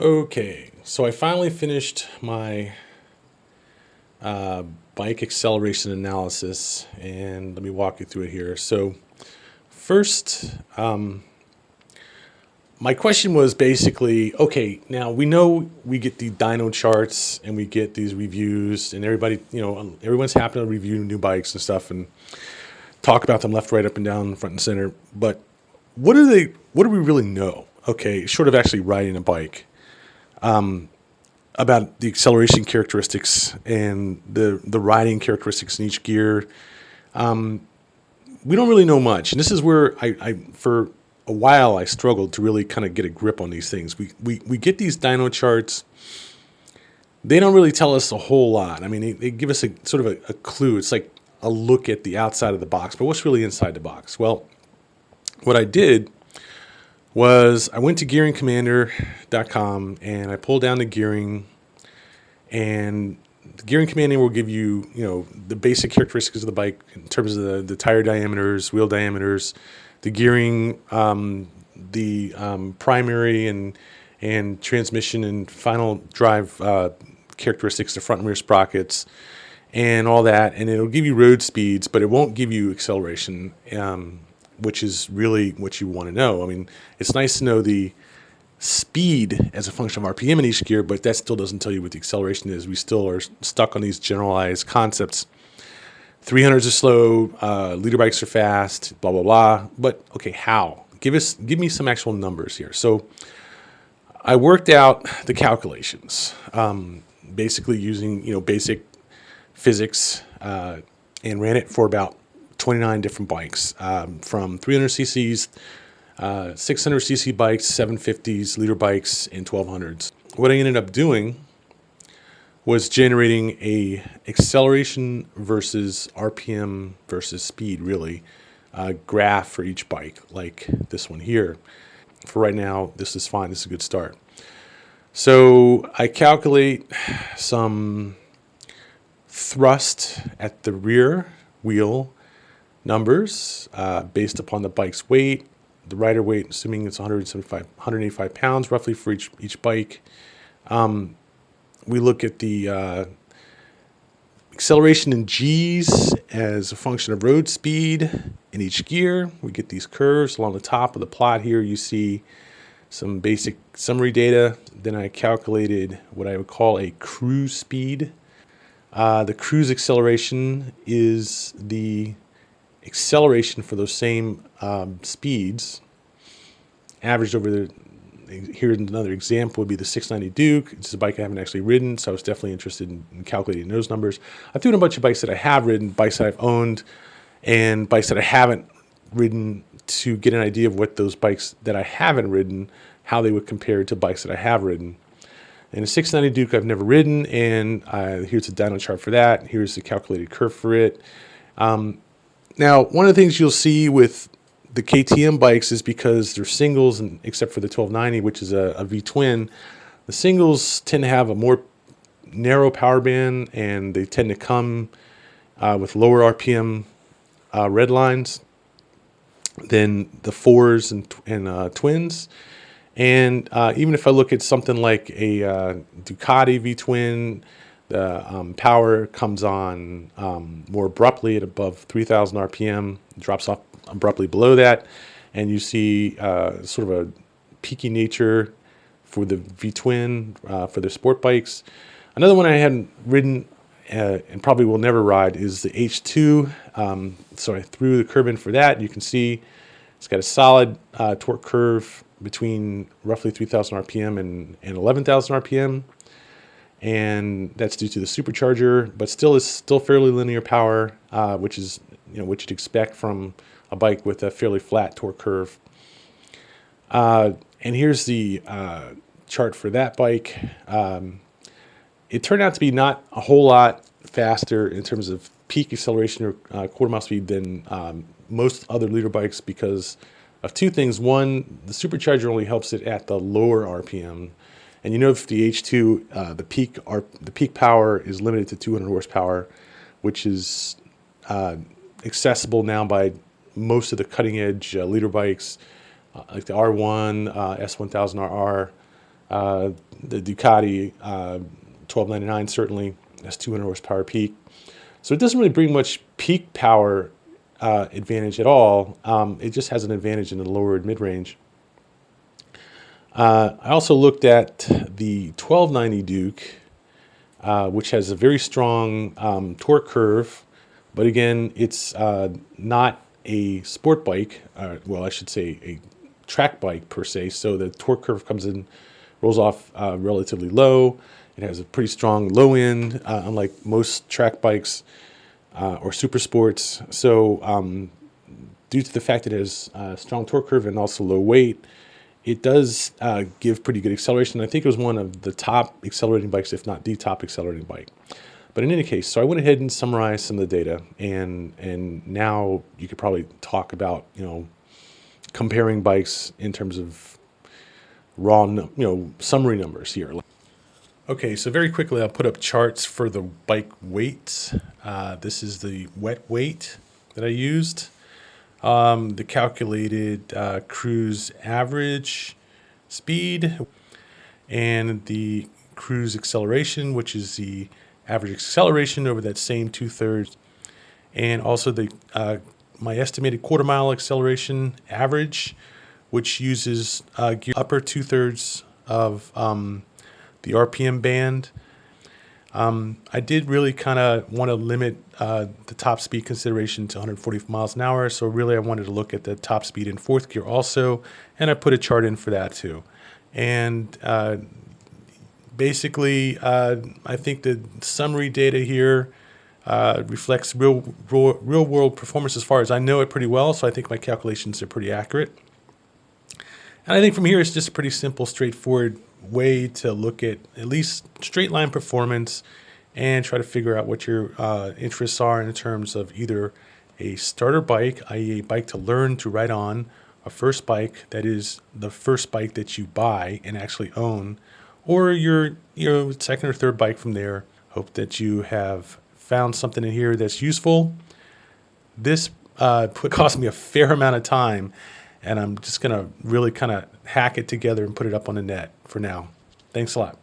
Okay, so I finally finished my bike acceleration analysis, and let me walk you through it here. So first, my question was basically, okay, now we know we get the dyno charts and we get these reviews, and everybody, everyone's happy to review new bikes and stuff and talk about them left, right, up, and down, front and center. But what do they? What do we really know? Okay, short of actually riding a bike, about the acceleration characteristics and the riding characteristics in each gear. We don't really know much, and this is where I for a while I struggled to really kind of get a grip on these things. We get these dyno charts. They don't really tell us a whole lot. I mean, they give us a sort of a clue. It's like a look at the outside of the box, but what's really inside the box? Well, what I did was I went to gearingcommander.com and I pulled down the gearing, and the gearing commander will give you, the basic characteristics of the bike in terms of the tire diameters, wheel diameters, the gearing, the primary and transmission and final drive characteristics, the front and rear sprockets, and all that. And it'll give you road speeds, but it won't give you acceleration, which is really what you want to know. I mean, it's nice to know the speed as a function of RPM in each gear, but that still doesn't tell you what the acceleration is. We still are stuck on these generalized concepts. 300s are slow, leader bikes are fast, blah, blah, blah. But okay, how? Give me some actual numbers here. So I worked out the calculations, basically using, basic physics, and ran it for about 29 different bikes, from 300 cc's, 600 cc bikes, 750s, liter bikes, and 1200s. What I ended up doing was generating a acceleration versus RPM versus speed, really, graph for each bike, like this one here. For right now, this is fine. This is a good start. So I calculate some thrust at the rear wheel numbers based upon the bike's weight, the rider weight, assuming it's 185 pounds roughly for each bike. We look at the acceleration in G's as a function of road speed in each gear. We get these curves along the top of the plot here. You see some basic summary data. Then I calculated what I would call a cruise speed. The cruise acceleration is the acceleration for those same speeds averaged over the. Here's another example would be the 690 Duke. It's a bike I haven't actually ridden, so I was definitely interested in calculating those numbers. I threw in a bunch of bikes that I have ridden, bikes that I've owned, and bikes that I haven't ridden to get an idea of what those bikes that I haven't ridden, how they would compare to bikes that I have ridden. And a 690 Duke I've never ridden, and here's a dyno chart for that. Here's the calculated curve for it. Now, one of the things you'll see with the KTM bikes is because they're singles, and except for the 1290, which is a V-twin, the singles tend to have a more narrow power band, and they tend to come with lower RPM red lines than the fours and twins. And even if I look at something like a Ducati V-twin, the power comes on more abruptly at above 3,000 RPM, drops off abruptly below that, and you see sort of a peaky nature for the V-twin for the sport bikes. Another one I hadn't ridden and probably will never ride is the H2. So I threw the curve in for that. You can see it's got a solid torque curve between roughly 3,000 RPM and 11,000 RPM. And that's due to the supercharger, but still fairly linear power, which is what you'd expect from a bike with a fairly flat torque curve. And here's the chart for that bike. It turned out to be not a whole lot faster in terms of peak acceleration or quarter mile speed than most other liter bikes because of two things. One, the supercharger only helps it at the lower RPM. And you know, if the H2, the peak power is limited to 200 horsepower, which is accessible now by most of the cutting edge liter bikes, like the R1, S1000RR, The Ducati 1299 certainly has 200 horsepower peak. So it doesn't really bring much peak power advantage at all. It just has an advantage in the lower mid-range. I also looked at the 1290 Duke, which has a very strong torque curve, but again, it's not a sport bike. Well, I should say a track bike per se. So the torque curve comes in, rolls off relatively low. It has a pretty strong low end, unlike most track bikes or super sports. So due to the fact that it has a strong torque curve and also low weight, it does give pretty good acceleration. I think it was one of the top accelerating bikes, if not the top accelerating bike. But in any case, so I went ahead and summarized some of the data, and now you could probably talk about, comparing bikes in terms of raw, summary numbers here. Okay, so very quickly, I'll put up charts for the bike weights. This is the wet weight that I used. The calculated cruise average speed, and the cruise acceleration, which is the average acceleration over that same 2/3, and also the my estimated quarter mile acceleration average, which uses gear upper 2/3 of the RPM band. I did really kind of want to limit the top speed consideration to 140 miles an hour. So really I wanted to look at the top speed in fourth gear also. And I put a chart in for that too. And basically, I think the summary data here reflects real world performance as far as I know it pretty well. So I think my calculations are pretty accurate. And I think from here, it's just a pretty simple, straightforward way to look at least straight line performance and try to figure out what your interests are in terms of either a starter bike, i.e. a bike to learn to ride on, a first bike that is the first bike that you buy and actually own, or your second or third bike from there. Hope that you have found something in here that's useful. This cost me a fair amount of time, and I'm just going to really kind of hack it together and put it up on the net for now. Thanks a lot.